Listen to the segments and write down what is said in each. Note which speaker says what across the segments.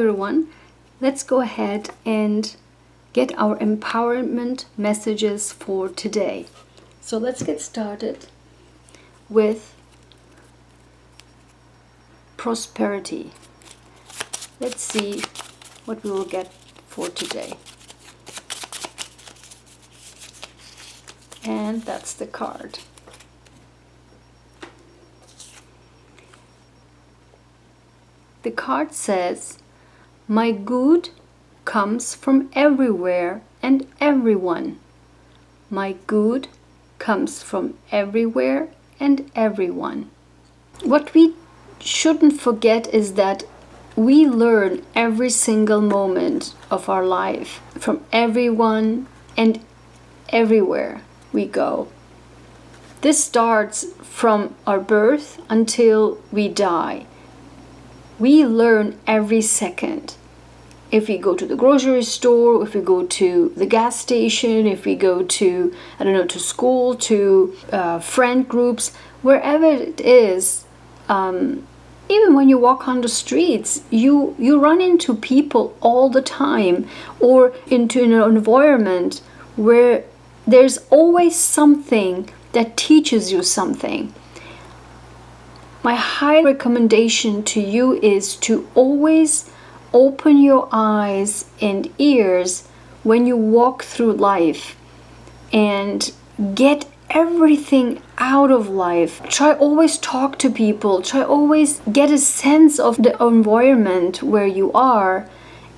Speaker 1: everyone. Let's go ahead and get our empowerment messages for today. So let's get started with prosperity. Let's see what we will get for today. And that's the card. The card says, "My good comes from everywhere and everyone. My good comes from everywhere and everyone." What we shouldn't forget is that we learn every single moment of our life from everyone and everywhere we go. This starts from our birth until we die. We learn every second. If we go to the grocery store, if we go to the gas station, if we go to, to school, to friend groups, wherever it is, even when you walk on the streets, you run into people all the time, or into an environment where there's always something that teaches you something. My high recommendation to you is to always open your eyes and ears when you walk through life and get everything out of life. Try always talk to people. Try always get a sense of the environment where you are,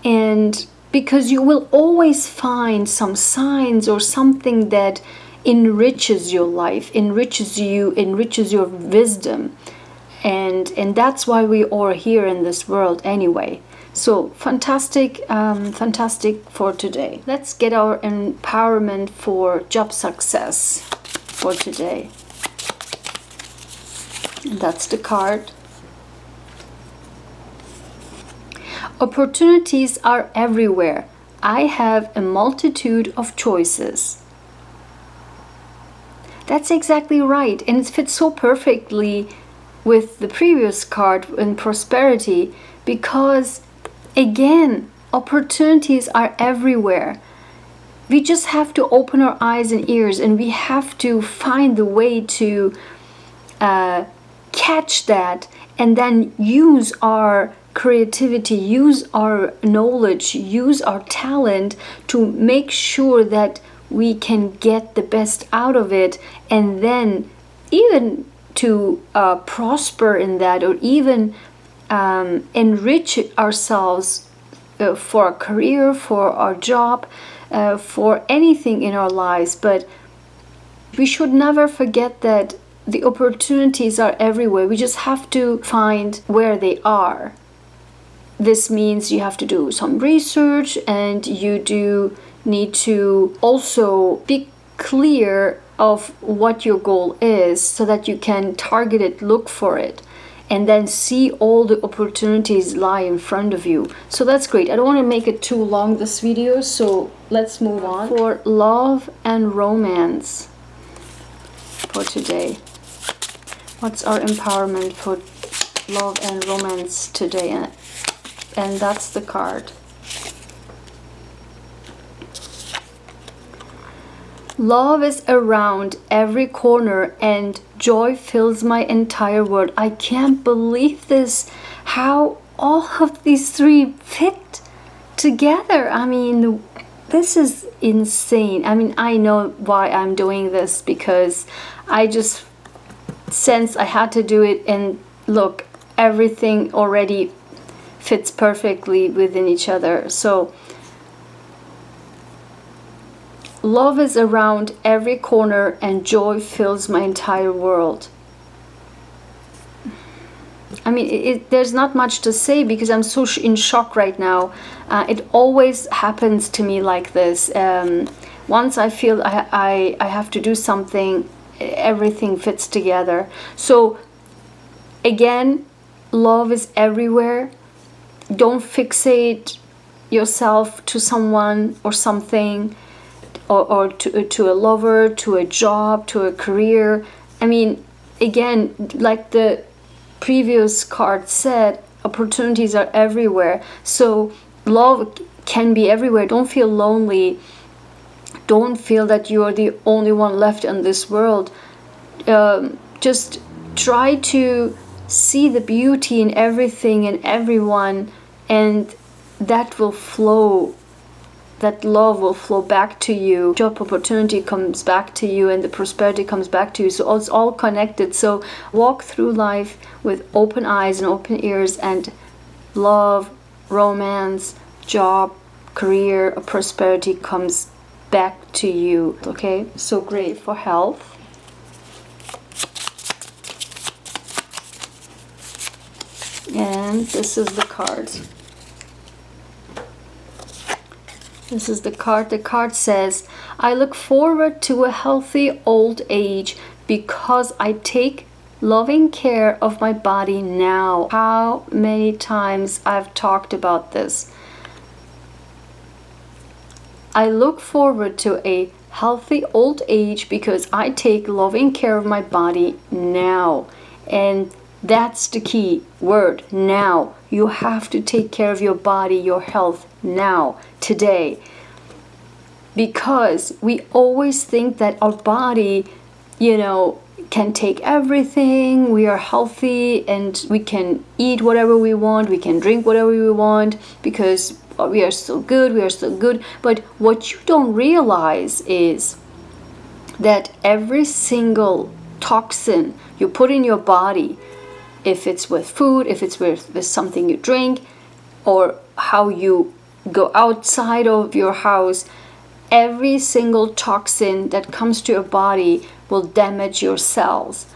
Speaker 1: and because you will always find some signs or something that enriches your life, enriches you, enriches your wisdom. And that's why we are here in this world anyway. So fantastic for today. Let's get our empowerment for job success for today. And that's the card. Opportunities are everywhere. I have a multitude of choices. That's exactly right, and it fits so perfectly with the previous card in prosperity, because again, opportunities are everywhere. We just have to open our eyes and ears, and we have to find the way to catch that, and then use our creativity, use our knowledge, use our talent to make sure that we can get the best out of it, and then even to prosper in that, or even enrich ourselves for our career, for our job, for anything in our lives. But we should never forget that the opportunities are everywhere. We just have to find where they are. This means you have to do some research, and you do need to also be clear of what your goal is, so that you can target it, look for it, and then see all the opportunities lie in front of you. So that's great. I don't want to make it too long, this video, so let's move on. For love and romance for today. What's our empowerment for love and romance today? And that's the card. Love is around every corner and joy fills my entire world. I can't believe this, how all of these three fit together. I mean, this is insane. I mean, I know why I'm doing this, because I just sensed I had to do it, and look, everything already fits perfectly within each other. So love is around every corner and joy fills my entire world. I mean, there's not much to say, because I'm so in shock right now. It always happens to me like this. Once I feel I have to do something, everything fits together. So again, love is everywhere. Don't fixate yourself to someone or something, or to a lover, to a job, to a career. I mean, again, like the previous card said, opportunities are everywhere. So love can be everywhere. Don't feel lonely. Don't feel that you are the only one left in this world. Just try to see the beauty in everything and everyone, and that will flow. That love will flow back to you. Job opportunity comes back to you, and the prosperity comes back to you. So it's all connected. So walk through life with open eyes and open ears, and love, romance, job, career, prosperity comes back to you. Okay, so great for health. And this is the card. This is the card. The card says, I look forward to a healthy old age because I take loving care of my body now. How many times I've talked about this. I look forward to a healthy old age because I take loving care of my body now. And that's the key word, now. You have to take care of your body, your health now, today. Because we always think that our body, can take everything. We are healthy and we can eat whatever we want. We can drink whatever we want because we are so good. We are so good. But what you don't realize is that every single toxin you put in your body, if it's with food, if it's with something you drink, or how you go outside of your house, every single toxin that comes to your body will damage your cells.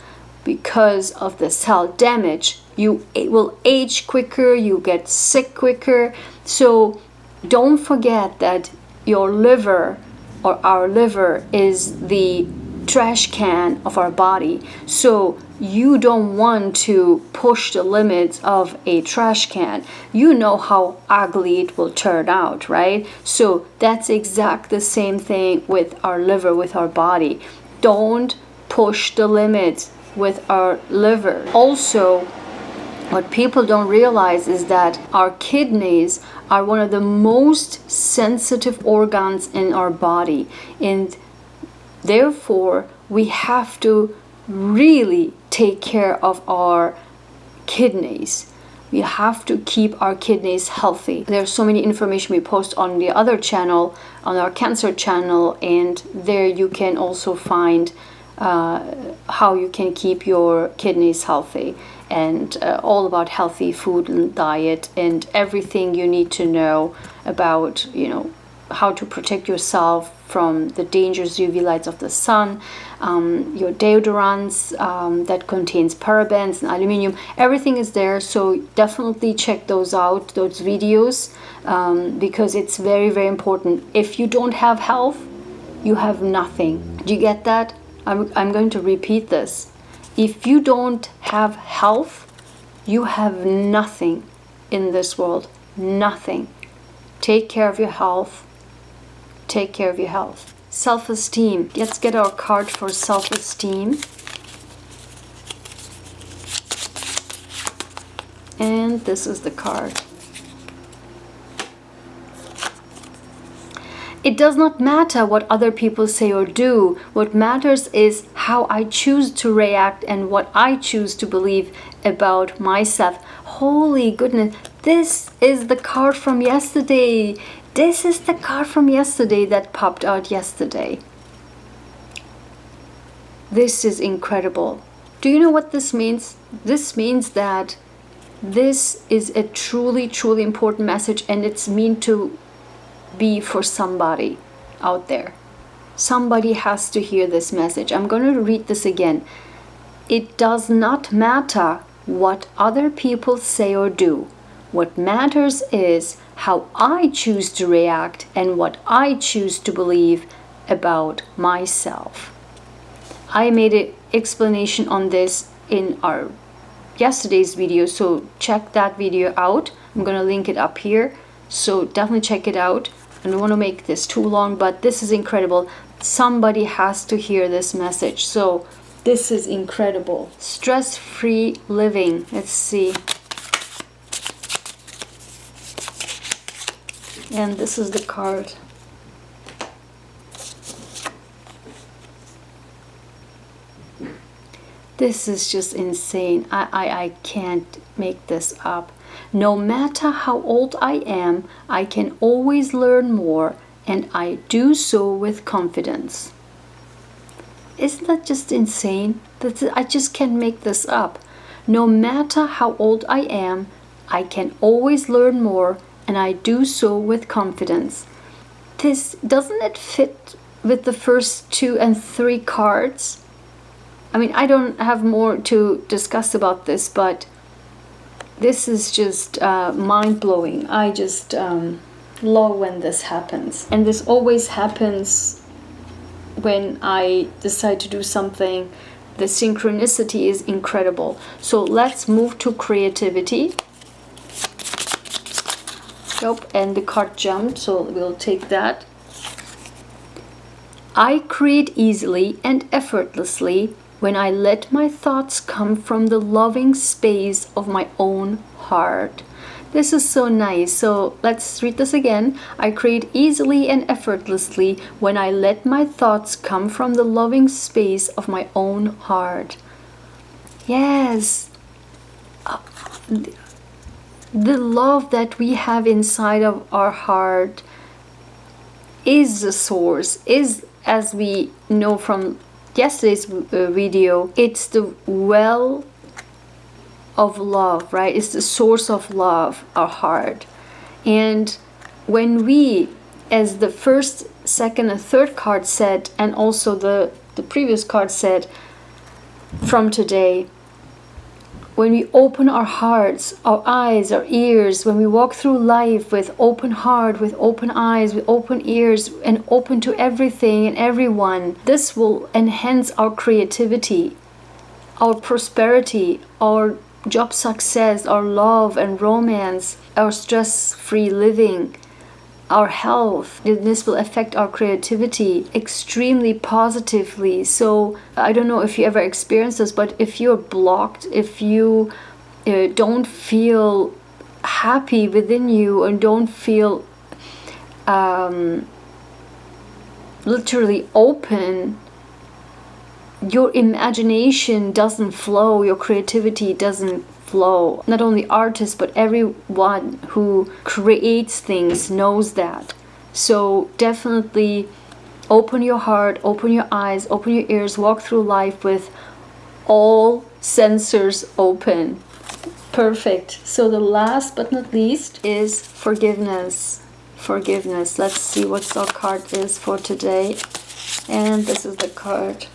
Speaker 1: Because of the cell damage, you will age quicker, you get sick quicker. So don't forget that your liver, or our liver, is the trash can of our body. So you don't want to push the limits of a trash can. You know how ugly it will turn out, right? So that's exact the same thing with our liver, with our body. Don't push the limits with our liver. Also, what people don't realize is that our kidneys are one of the most sensitive organs in our body, and therefore we have to really take care of our kidneys. We have to keep our kidneys healthy. There's so many information we post on the other channel, on our cancer channel, and there you can also find how you can keep your kidneys healthy, and all about healthy food and diet and everything you need to know about, how to protect yourself from the dangerous UV lights of the sun, your deodorants that contains parabens and aluminum. Everything is there, so definitely check those out, those videos, because it's very, very important. If you don't have health, you have nothing. Do you get that? I'm going to repeat this. If you don't have health, you have nothing in this world. Nothing. Take care of your health. Take care of your health. Self-esteem. Let's get our card for self-esteem. And this is the card. It does not matter what other people say or do. What matters is how I choose to react and what I choose to believe about myself. Holy goodness, this is the card from yesterday. This is the card from yesterday that popped out yesterday. This is incredible. Do you know what this means? This means that this is a truly, truly important message, and it's meant to be for somebody out there. Somebody has to hear this message. I'm going to read this again. It does not matter what other people say or do. What matters is how I choose to react and what I choose to believe about myself. I made an explanation on this in our yesterday's video, so check that video out. I'm going to link it up here, so definitely check it out. I don't want to make this too long, but this is incredible. Somebody has to hear this message. So this is incredible. Stress-free living. Let's see. And this is the card. This is just insane. I can't make this up. No matter how old I am, I can always learn more, and I do so with confidence. Isn't that just insane? I just can't make this up. No matter how old I am, I can always learn more, and I do so with confidence. This, doesn't it fit with the first 2 and 3 cards? I mean, I don't have more to discuss about this, but this is just mind-blowing. I just love when this happens. And this always happens when I decide to do something. The synchronicity is incredible. So let's move to creativity. Nope, and the card jumped, so we'll take that. I create easily and effortlessly when I let my thoughts come from the loving space of my own heart. This is so nice. So let's read this again. I create easily and effortlessly when I let my thoughts come from the loving space of my own heart. Yes. The love that we have inside of our heart is the source, is, as we know from yesterday's video, it's the well of love, right? It's the source of love, our heart. And when we, as the first, second, and third card said, and also the previous card said, from today, when we open our hearts, our eyes, our ears, when we walk through life with open heart, with open eyes, with open ears, and open to everything and everyone, this will enhance our creativity, our prosperity, our job success, our love and romance, our stress-free living, our health. This will affect our creativity extremely positively. So I don't know if you ever experienced this, but if you're blocked, if you don't feel happy within you and don't feel literally open, your imagination doesn't flow, your creativity doesn't flow. Not only artists, but everyone who creates things knows that. So definitely open your heart, open your eyes, open your ears, walk through life with all sensors open. Perfect. So the last but not least is forgiveness. Forgiveness. Let's see what our card is for today. And this is the card.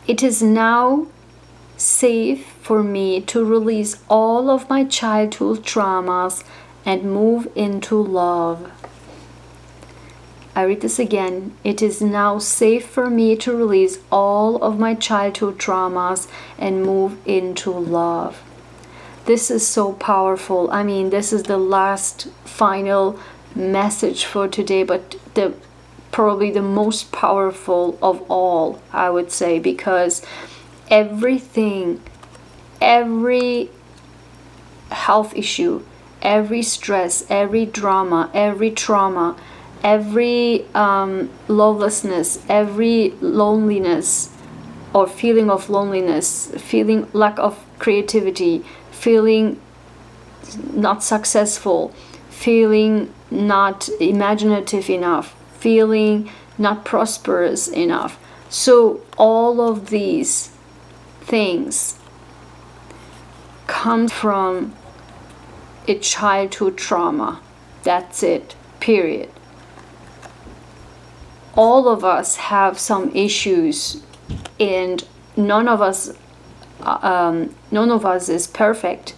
Speaker 1: It is now safe for me to release all of my childhood traumas and move into love. I read this again. It is now safe for me to release all of my childhood traumas and move into love. This is so powerful. I mean, this is the last final message for today, but probably the most powerful of all, I would say, because everything, every health issue, every stress, every drama, every trauma, every lovelessness, every loneliness or feeling of loneliness, feeling lack of creativity, feeling not successful, feeling not imaginative enough, feeling not prosperous enough. So all of these things come from a childhood trauma. That's it, period. All of us have some issues, and none of us is perfect.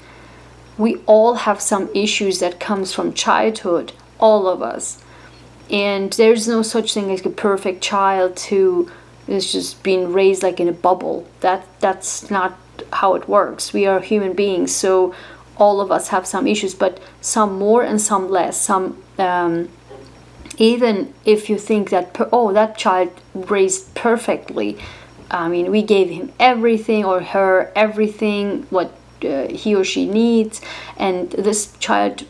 Speaker 1: We all have some issues that comes from childhood, all of us. And there's no such thing as a perfect child who is just being raised like in a bubble. That's not how it works. We are human beings, so all of us have some issues, but some more and some less. Some even if you think that that child raised perfectly, I mean, we gave him everything or her everything what he or she needs, and this child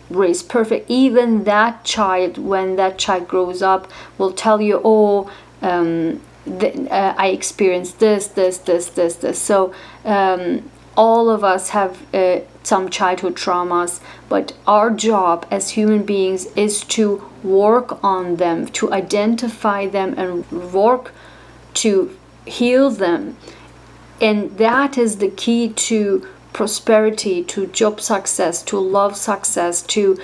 Speaker 1: raised perfect. Even that child, when that child grows up, will tell you, oh, I experienced this. So all of us have some childhood traumas, but our job as human beings is to work on them, to identify them, and work to heal them. And that is the key to prosperity, to job success, to love success, to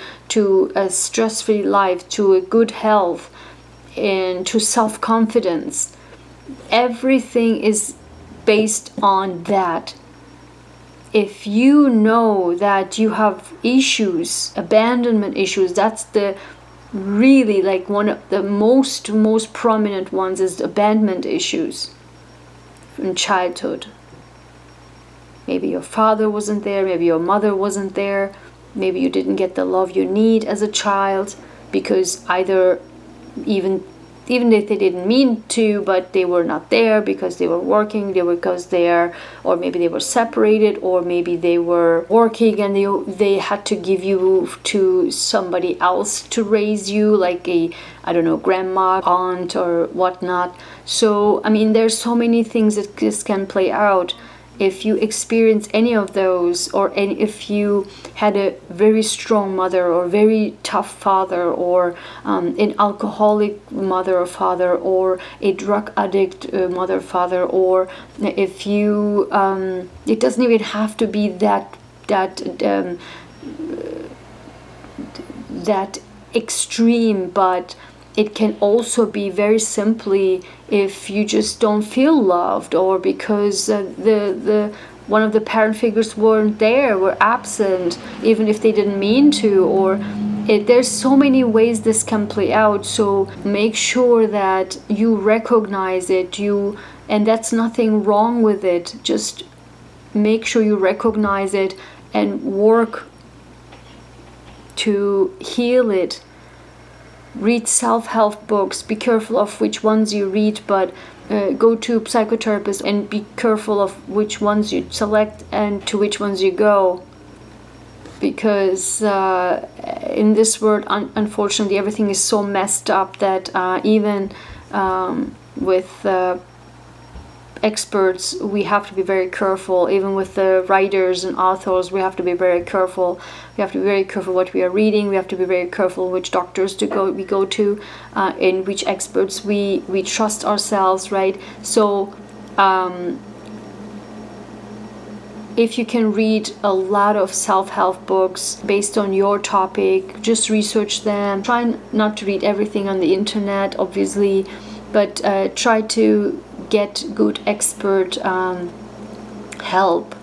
Speaker 1: a stress-free life, to a good health, and to self-confidence. Everything is based on that. If you know that you have issues, abandonment issues, that's the really like one of the most prominent ones is abandonment issues in childhood. Maybe your father wasn't there, maybe your mother wasn't there, maybe you didn't get the love you need as a child because either even if they didn't mean to, but they were not there because they were working, or maybe they were separated, or maybe they were working and they had to give you to somebody else to raise you, like a, I don't know, grandma, aunt, or whatnot. So, I mean, there's so many things that this can play out. If you experience any of those, or if you had a very strong mother or very tough father, or an alcoholic mother or father, or a drug addict mother or father, or if you, it doesn't even have to be that extreme, but it can also be very simply if you just don't feel loved, or because the one of the parent figures weren't there, were absent, even if they didn't mean to, or there's so many ways this can play out. So make sure that you recognize it, and that's nothing wrong with it. Just make sure you recognize it and work to heal it. Read self-help books. Be careful of which ones you read, but go to psychotherapists and be careful of which ones you select and to which ones you go. Because in this world, unfortunately, everything is so messed up that even with experts, we have to be very careful. Even with the writers and authors, we have to be very careful. We have to be very careful what we are reading. We have to be very careful which doctors we go to, and which experts we trust ourselves, right? So if you can read a lot of self-help books based on your topic, just research them. Try not to read everything on the internet, obviously, but try to get good expert help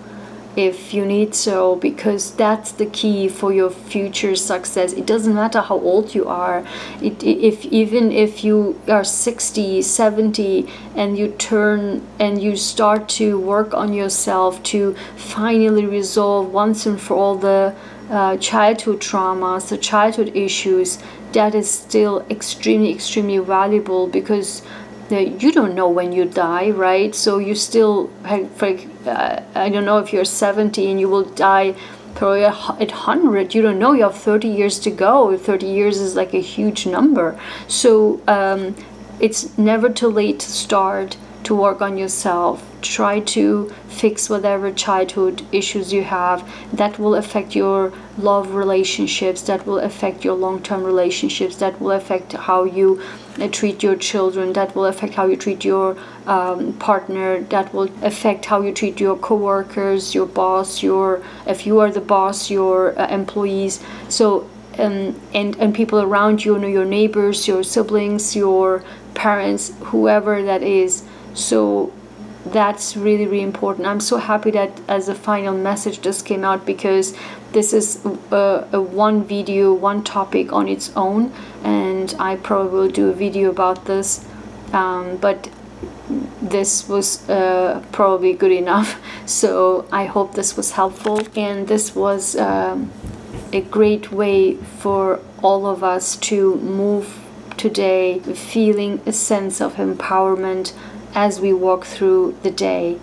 Speaker 1: if you need so, because that's the key for your future success. It doesn't matter how old you are. Even if you are 60, 70, and you turn and you start to work on yourself to finally resolve once and for all the childhood traumas, the childhood issues, that is still extremely valuable, because you don't know when you die, right? So you still, I don't know, if you're 70 and you will die probably at 100, you don't know, you have 30 years to go. 30 years is like a huge number. So it's never too late to start to work on yourself. Try to fix whatever childhood issues you have. That will affect your love relationships, that will affect your long-term relationships, that will affect how you treat your children, that will affect how you treat your partner, that will affect how you treat your co-workers, your boss, if you are the boss, your employees. So and people around you, your neighbors, your siblings, your parents, whoever that is. So that's really important. I'm so happy that as a final message this came out, because this is a one video, one topic on its own, and I probably will do a video about this, but this was probably good enough. So I hope this was helpful, and this was a great way for all of us to move today, feeling a sense of empowerment as we walk through the day.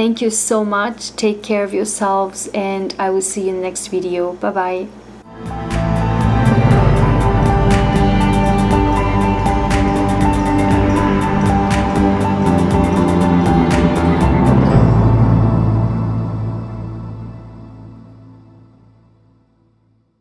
Speaker 1: Thank you so much. Take care of yourselves, and I will see you in the next video. Bye bye.